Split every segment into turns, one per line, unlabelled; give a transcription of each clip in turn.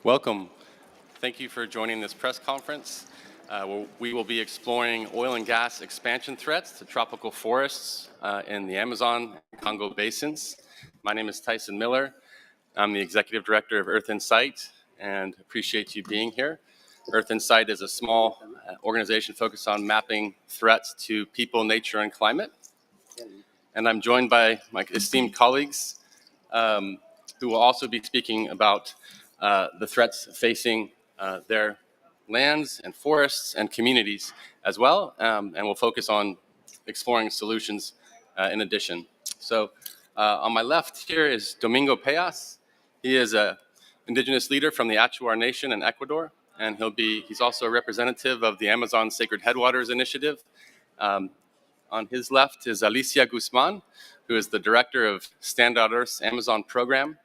Welcome. Thank you for joining this press conference. We will be exploring oil and gas expansion threats to tropical forests in the Amazon and Congo basins. My name is Tyson Miller. I'm the Executive Director of InSight and appreciate you being here. InSight is a small organization focused on mapping threats to people, nature, and climate. And I'm joined by my esteemed colleagues who will also be speaking about the threats facing their lands and forests and communities as well, and we'll focus on exploring solutions in addition. So on my left here is Domingo Peas. He is an indigenous leader from the Achuar Nation in Ecuador, and he's also a representative of the Amazon Sacred Headwaters Initiative. On his left is Alicia Guzman, who is the director of Standout Earth's Amazon program,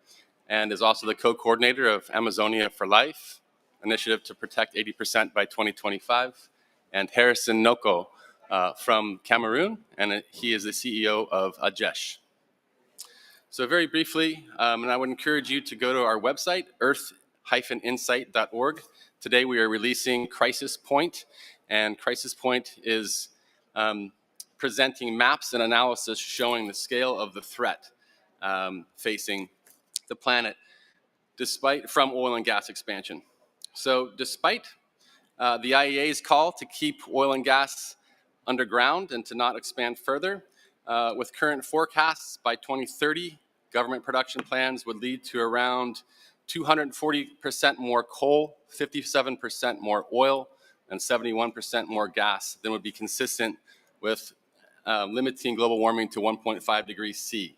and is also the co-coordinator of Amazonia for Life, initiative to protect 80% by 2025, and Harrison Noko from Cameroon, and he is the CEO of Ajesh. So very briefly, and I would encourage you to go to our website, earth-insight.org. Today we are releasing Crisis Point, and Crisis Point is presenting maps and analysis showing the scale of the threat facing the planet from oil and gas expansion. So despite the IEA's call to keep oil and gas underground and to not expand further, with current forecasts by 2030, government production plans would lead to around 240% more coal, 57% more oil, and 71% more gas than would be consistent with limiting global warming to 1.5 degrees C.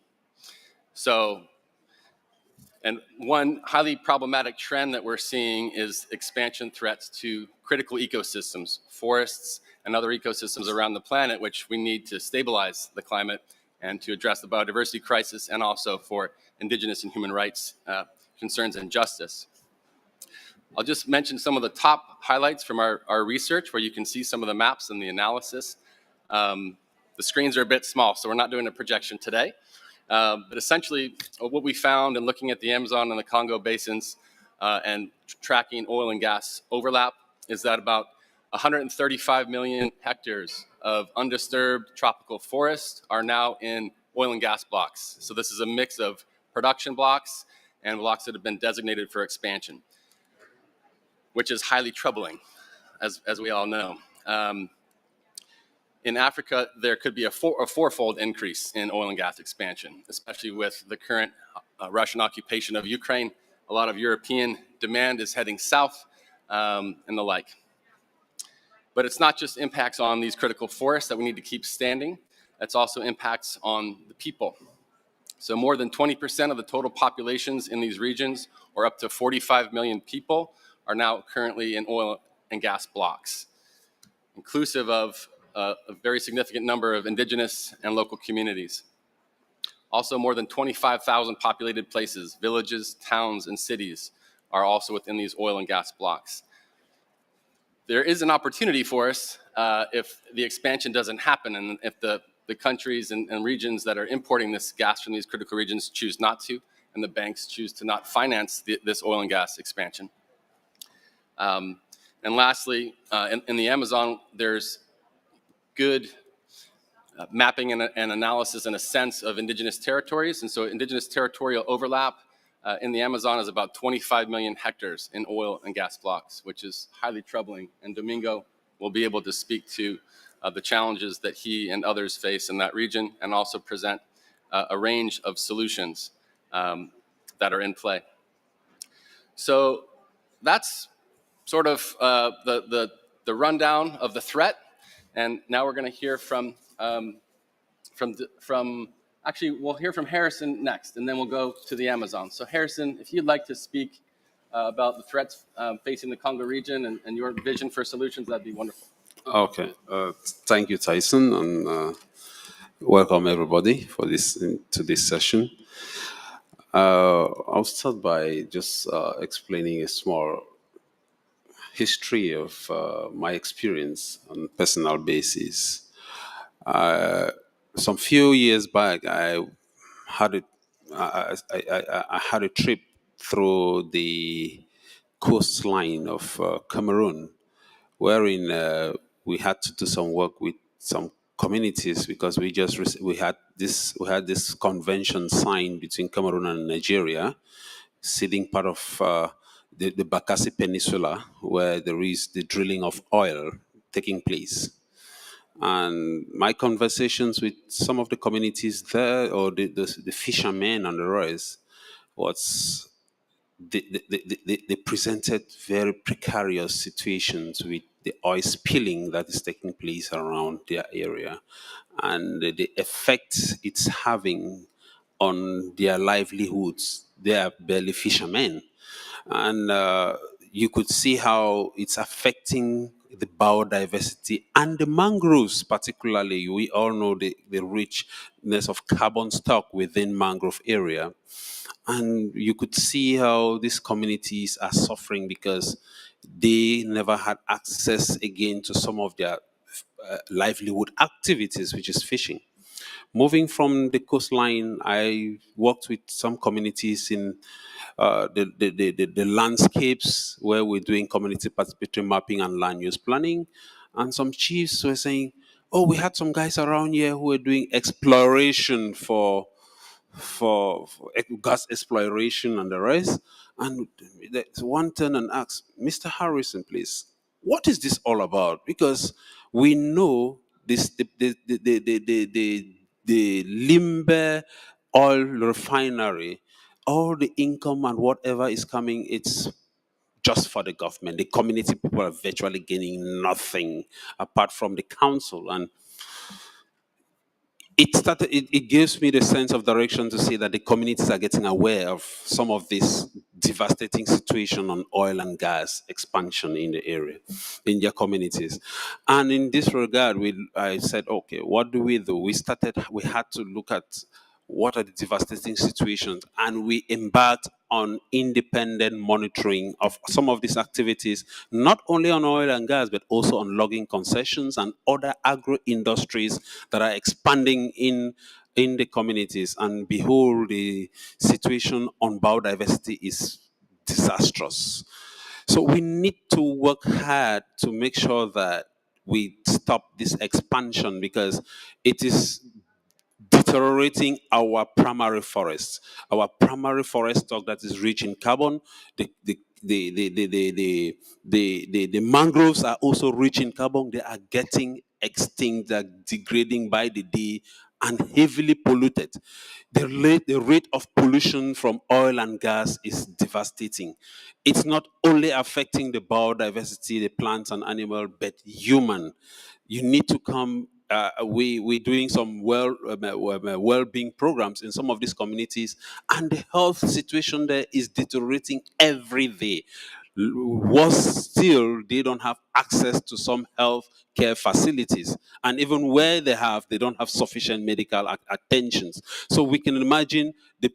And one highly problematic trend that we're seeing is expansion threats to critical ecosystems, forests, and other ecosystems around the planet, which we need to stabilize the climate and to address the biodiversity crisis, and also for indigenous and human rights concerns and justice. I'll just mention some of the top highlights from our research, where you can see some of the maps and the analysis. The screens are a bit small, so we're not doing a projection today. But essentially, what we found in looking at the Amazon and the Congo basins and tracking oil and gas overlap is that about 135 million hectares of undisturbed tropical forest are now in oil and gas blocks. So this is a mix of production blocks and blocks that have been designated for expansion, which is highly troubling, as we all know. In Africa, there could be a fourfold increase in oil and gas expansion, especially with the current Russian occupation of Ukraine. A lot of European demand is heading south and the like. But it's not just impacts on these critical forests that we need to keep standing. It's also impacts on the people. So more than 20% of the total populations in these regions, or up to 45 million people, are now currently in oil and gas blocks, inclusive of a very significant number of indigenous and local communities. Also, more than 25,000 populated places, villages, towns, and cities are also within these oil and gas blocks. There is an opportunity for us if the expansion doesn't happen, and if the countries and regions that are importing this gas from these critical regions choose not to, and the banks choose to not finance this oil and gas expansion. And lastly, in the Amazon, there's good mapping and analysis and a sense of indigenous territories. And so indigenous territorial overlap in the Amazon is about 25 million hectares in oil and gas blocks, which is highly troubling. And Domingo will be able to speak to the challenges that he and others face in that region, and also present a range of solutions that are in play. So that's sort of the rundown of the threat. And now we're going to hear actually, we'll hear from Harrison next, and then we'll go to the Amazon. So Harrison, if you'd like to speak about the threats facing the Congo region and your vision for solutions, that'd be wonderful.
Okay. Thank you, Tyson, and welcome everybody to this session. I'll start by just explaining a small history of my experience on a personal basis. Some few years back, I had a trip through the coastline of Cameroon, wherein we had to do some work with some communities because we had this convention signed between Cameroon and Nigeria, ceding part of the Bakassi Peninsula, where there is the drilling of oil taking place. And my conversations with some of the communities there, or the fishermen and the rest, was they presented very precarious situations with the oil spilling that is taking place around their area and the effect it's having on their livelihoods. They are barely fishermen. And you could see how it's affecting the biodiversity and the mangroves, particularly. We all know the richness of carbon stock within mangrove area. And you could see how these communities are suffering because they never had access again to some of their livelihood activities, which is fishing. Moving from the coastline, I worked with some communities in the landscapes where we're doing community participatory mapping and land use planning. And some chiefs were saying, oh, we had some guys around here who were doing exploration for gas exploration and the rest. And there's one turn and asked, Mr. Harrison, please, what is this all about? Because we know this the Limbe oil refinery, all the income and whatever is coming, it's just for the government. The community people are virtually gaining nothing apart from the council. And it gives me the sense of direction to see that the communities are getting aware of some of this devastating situation on oil and gas expansion in the area, in their communities. And in this regard, I said, okay, what do? We had to look at what are the devastating situations, and we embarked on independent monitoring of some of these activities, not only on oil and gas, but also on logging concessions and other agro industries that are expanding in the communities. And behold, the situation on biodiversity is disastrous. So we need to work hard to make sure that we stop this expansion because it is deteriorating our primary forests. Our primary forest stock that is rich in carbon, the mangroves are also rich in carbon. They are getting extinct, they're degrading by the day and heavily polluted. The rate of pollution from oil and gas is devastating. It's not only affecting the biodiversity, the plants and animal, but human. You need to come. We're doing some well-being programs in some of these communities, and the health situation there is deteriorating every day. Worse still, they don't have access to some health care facilities, and even where they don't have sufficient medical attentions. So we can imagine the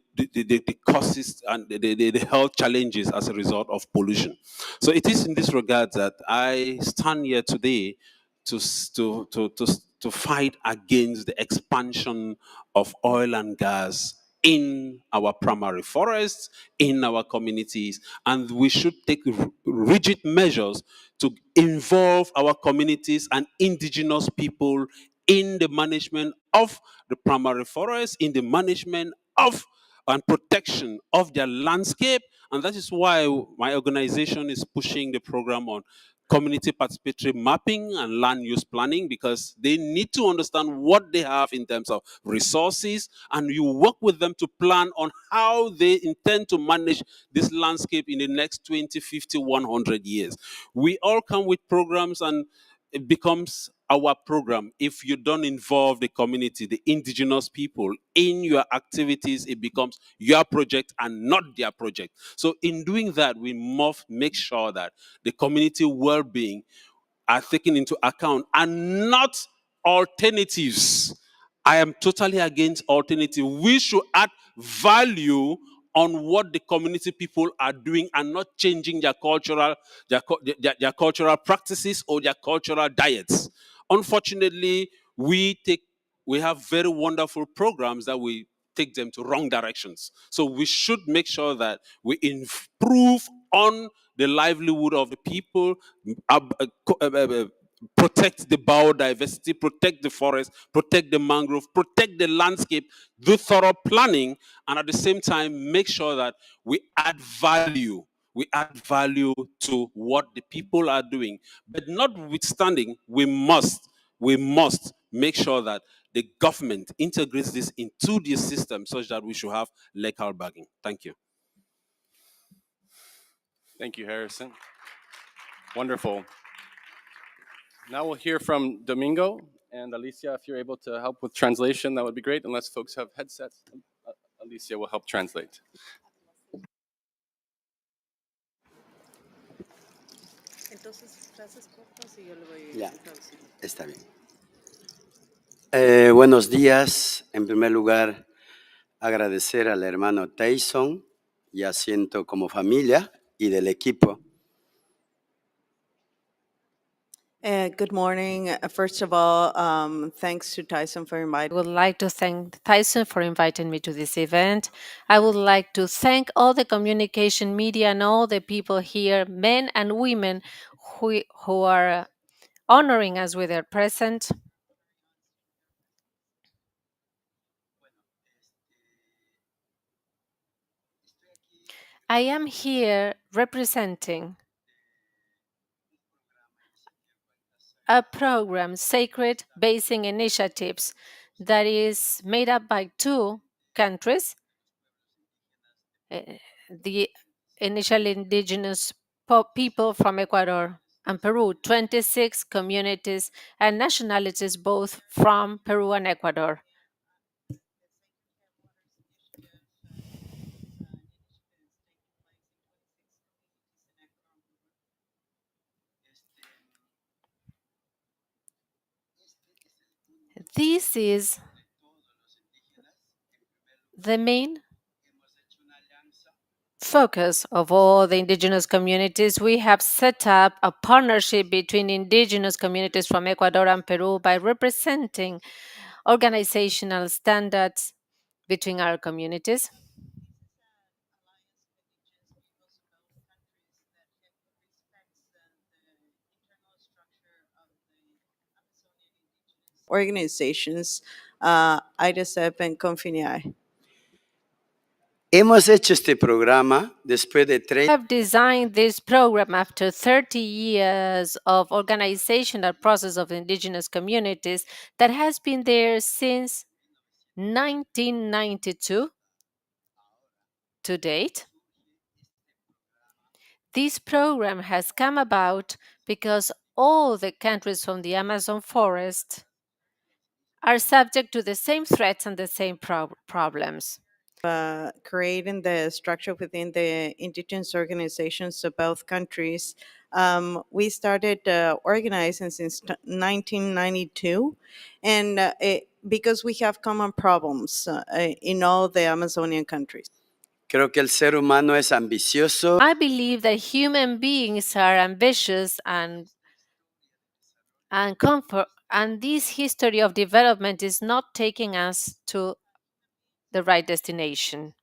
causes and the health challenges as a result of pollution. So it is in this regard that I stand here today to fight against the expansion of oil and gas in our primary forests, in our communities, and we should take rigid measures to involve our communities and indigenous people in the management of the primary forests, in the management of and protection of their landscape. And that is why my organization is pushing the program on community participatory mapping and land use planning, because they need to understand what they have in terms of resources, and you work with them to plan on how they intend to manage this landscape in the next 20, 50, 100 years. We all come with programs, and it becomes our program. If you don't involve the community, the indigenous people in your activities, it becomes your project and not their project. So in doing that, we must make sure that the community well-being are taken into account and not alternatives. I am totally against alternative. We should add value on what the community people are doing and not changing their their cultural practices or their cultural diets. Unfortunately, we have very wonderful programs that we take them to wrong directions. So we should make sure that we improve on the livelihood of the people, protect the biodiversity, protect the forest, protect the mangrove, protect the landscape, do thorough planning, and at the same time make sure that we add value. We add value to what the people are doing. But notwithstanding, we must make sure that the government integrates this into the system such that we should have legal bargaining. Thank you.
Thank you, Harrison. Wonderful. Now we'll hear from Domingo and Alicia. If you're able to help with translation, that would be great. Unless folks have headsets, Alicia will help translate.
Entonces, frases cortas y yo le voy
Ya,
traduciendo.
está bien. Buenos días. En primer lugar, agradecer al hermano Tyson, ya siento como familia, y del equipo.
Good morning. First of all, thanks to Tyson for inviting.
I would like to thank Tyson for inviting me to this event. I would like to thank all the communication media and all the people here, men and women, who are honoring us with their presence. I am here representing a program, Sacred Basing Initiatives, that is made up by 2 countries, the initial indigenous people from Ecuador and Peru, 26 communities and nationalities both from Peru and Ecuador. This is the main focus of all the indigenous communities. We have set up a partnership between indigenous communities from Ecuador and Peru by representing organizational standards between our communities.
Organizations, IDESEP and Confini.
Hemos hecho este programa después de
We have designed this program after 30 years of organizational process of indigenous communities that has been there since 1992 to date. This program has come about because all the countries from the Amazon forest are subject to the same threats and the same problems.
Creating the structure within the indigenous organizations of both countries. We started organizing since 1992, and because we have common problems in all the Amazonian countries.
Creo que el ser humano es ambicioso.
I believe that human beings are ambitious and comfort, and this history of development is not taking us to the right destination.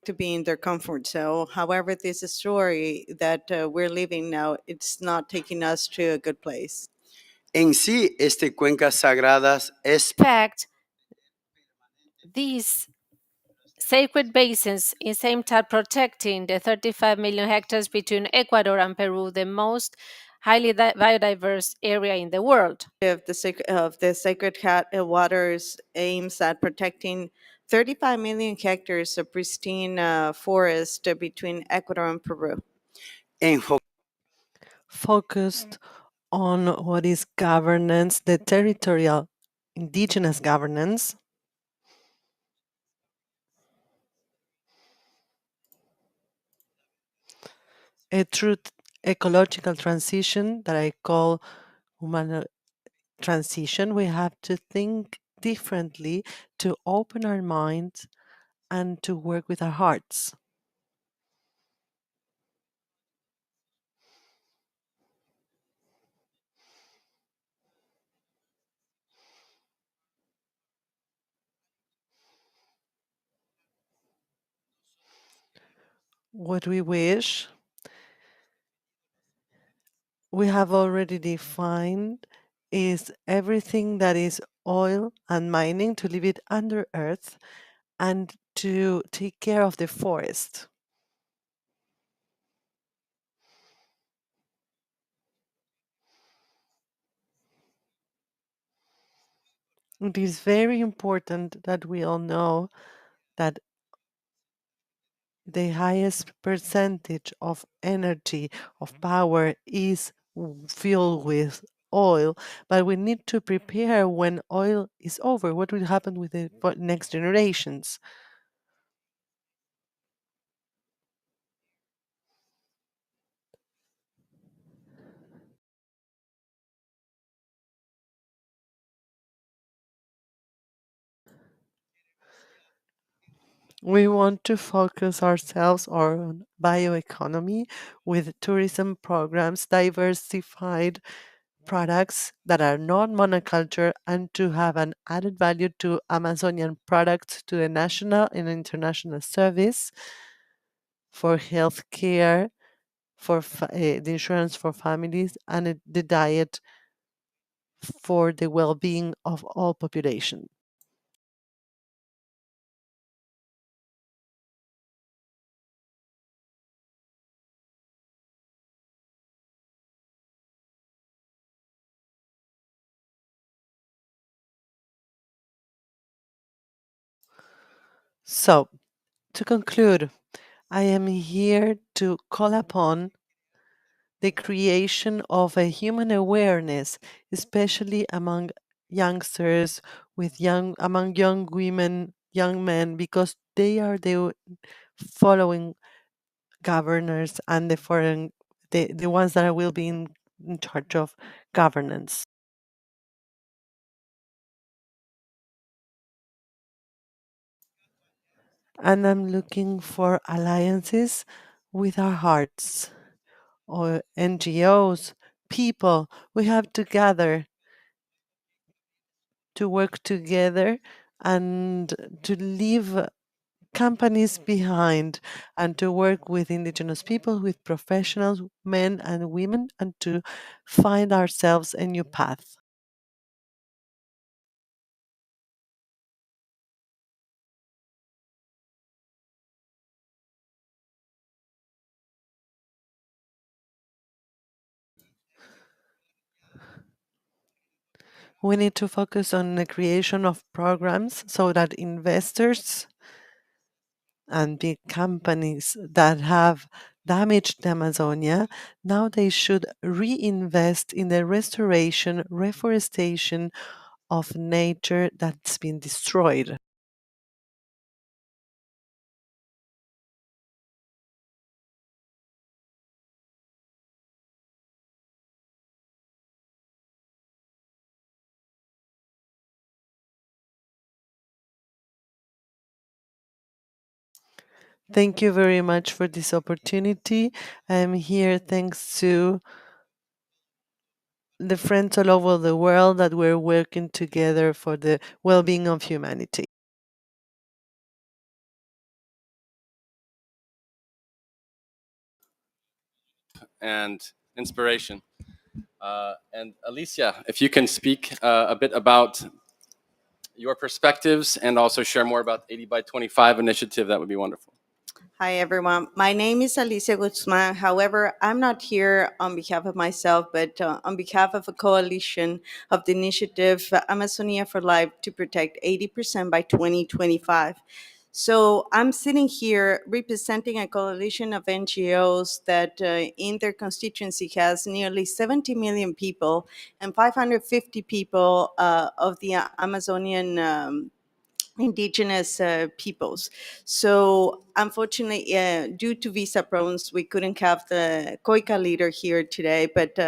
To be in their comfort zone. However, this story that we're living now, it's not taking us to a good place.
En sí, cuencas sagradas es
In fact, these sacred basins in same time protecting the 35 million hectares between Ecuador and Peru, the most highly biodiverse area in the world.
Of the sacred waters aims at protecting 35 million hectares of pristine forest between Ecuador and Peru.
Focused on what is governance, the territorial indigenous governance, a true ecological transition that I call human transition. We have to think differently, to open our minds and to work with our hearts. What we wish we have already defined is everything that is oil and mining to leave it under earth and to take care of the forest. It is very important that we all know that the highest percentage of energy, of power, is fueled with oil, but we need to prepare when oil is over. What will happen with the next generations? We want to focus ourselves on bioeconomy with tourism programs, diversified products that are non monoculture, and to have an added value to Amazonian products to the national and international service for healthcare, for the insurance for families, and the diet for the well being of all population. So, to conclude, I am here to call upon the creation of a human awareness, especially among youngsters, among young women, young men, because they are the following governors and the ones that will be in charge of governance. And I'm looking for alliances with our hearts, or NGOs, people. We have to gather to work together and to leave companies behind and to work with indigenous people, with professionals, men and women, and to find ourselves a new path. We need to focus on the creation of programs so that investors and big companies that have damaged the Amazonia, now they should reinvest in the restoration, reforestation of nature that's been destroyed. Thank you very much for this opportunity. I'm here thanks to the friends all over the world that we're working together for the well being of humanity.
And inspiration. And Alicia, if you can speak a bit about your perspectives and also share more about 80 by 25 initiative, that would be wonderful.
Hi, everyone. My name is Alicia Guzman. However, I'm not here on behalf of myself, but on behalf of a coalition of the initiative Amazonia for Life to protect 80% by 2025. So I'm sitting here representing a coalition of NGOs that in their constituency has nearly 70 million people and 550 people of the Amazonian indigenous peoples. So unfortunately, due to visa problems, we couldn't have the COICA leader here today, but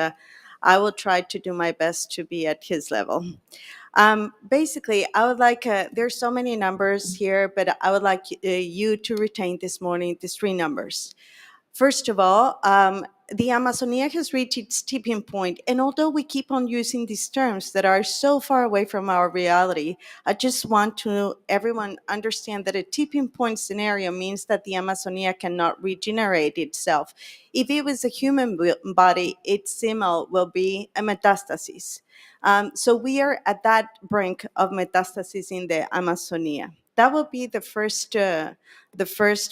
I will try to do my best to be at his level. Basically, I would like, there's so many numbers here, but I would like you to retain this morning these three numbers. First of all, the Amazonia has reached its tipping point, and although we keep on using these terms that are so far away from our reality, I just want to everyone understand that a tipping point scenario means that the Amazonia cannot regenerate itself. If it was a human body, its signal will be a metastasis. So we are at that brink of metastasis in the Amazonia. That will be the first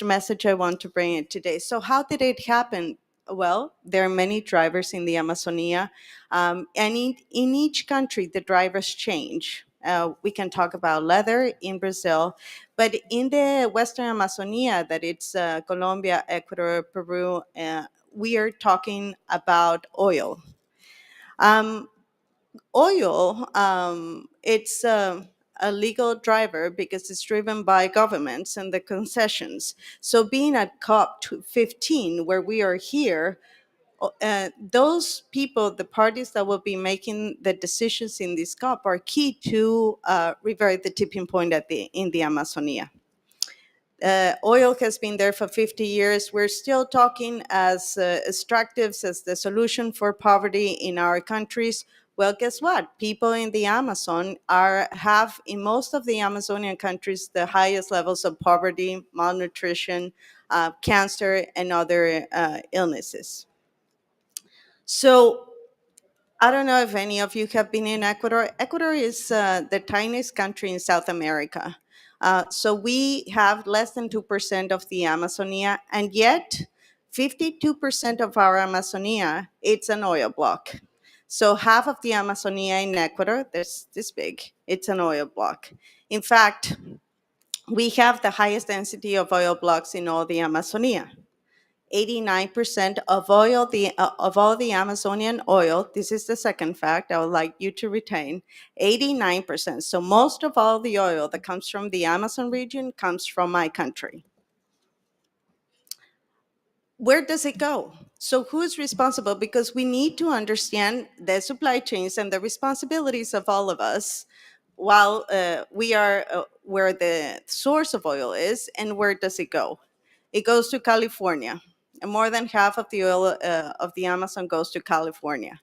message I want to bring in today. So how did it happen? Well, there are many drivers in the Amazonia, and in each country, the drivers change. We can talk about leather in Brazil, but in the Western Amazonia, that it's Colombia, Ecuador, Peru, we are talking about oil. Um, Oil, it's a legal driver because it's driven by governments and the concessions. So being at COP15, where we are here, those people, the parties that will be making the decisions in this COP are key to revert the tipping point in the Amazonia. Oil has been there for 50 years. We're still talking as extractives as the solution for poverty in our countries. Well, guess what? People in the Amazon have, in most of the Amazonian countries, the highest levels of poverty, malnutrition, cancer, and other illnesses. So I don't know if any of you have been in Ecuador. Ecuador is the tiniest country in South America. So we have less than 2% of the Amazonia, and yet 52% of our Amazonia, it's an oil block. So half of the Amazonia in Ecuador, that's this big, it's an oil block. In fact, we have the highest density of oil blocks in all the Amazonia. 89% of of all the Amazonian oil, this is the second fact I would like you to retain, 89%. So most of all the oil that comes from the Amazon region comes from my country. Where does it go? So who is responsible? Because we need to understand the supply chains and the responsibilities of all of us while we are where the source of oil is, and where does it go? It goes to California. And more than half of the oil of the Amazon goes to California.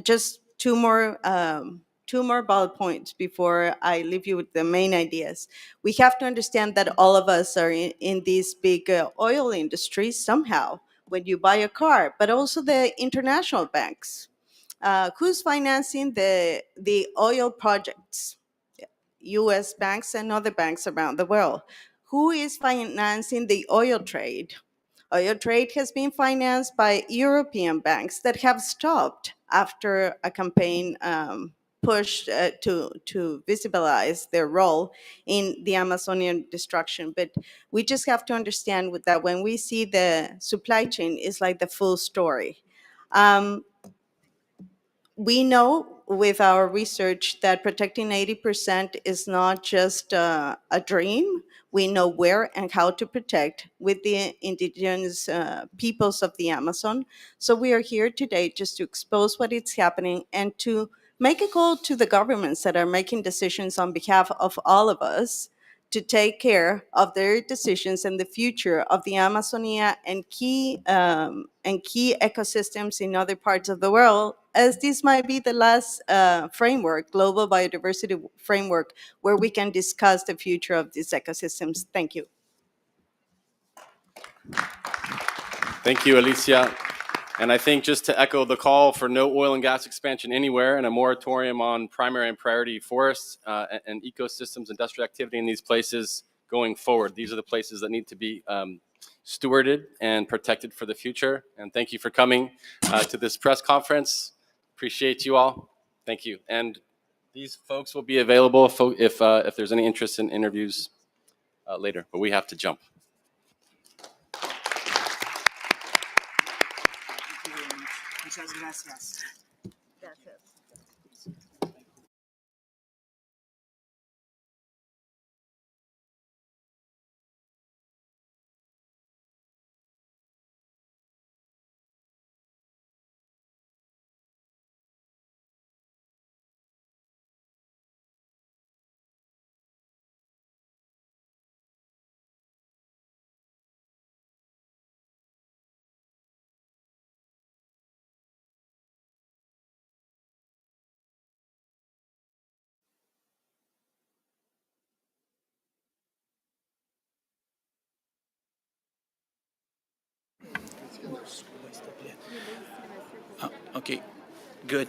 Just two more bullet points before I leave you with the main ideas. We have to understand that all of us are in these big oil industries somehow when you buy a car, but also the international banks. Who's financing the oil projects? US banks and other banks around the world. Who is financing the oil trade? Oil trade has been financed by European banks that have stopped after a campaign pushed to visibilize their role in the Amazonian destruction. But we just have to understand that when we see the supply chain, is like the full story. We know with our research that protecting 80% is not just a dream. We know where and how to protect with the indigenous peoples of the Amazon. So we are here today just to expose what is happening and to make a call to the governments that are making decisions on behalf of all of us to take care of their decisions and the future of the Amazonia and key ecosystems in other parts of the world, as this might be the last framework, global biodiversity framework, where we can discuss the future of these ecosystems. Thank you.
Thank you, Alicia. And I think just to echo the call for no oil and gas expansion anywhere and a moratorium on primary and priority forests and ecosystems, industrial activity in these places going forward. These are the places that need to be stewarded and protected for the future. And thank you for coming to this press conference. Appreciate you all. Thank you. And these folks will be available if there's any interest in interviews later, but we have to jump.
Muchas gracias.
Okay, good.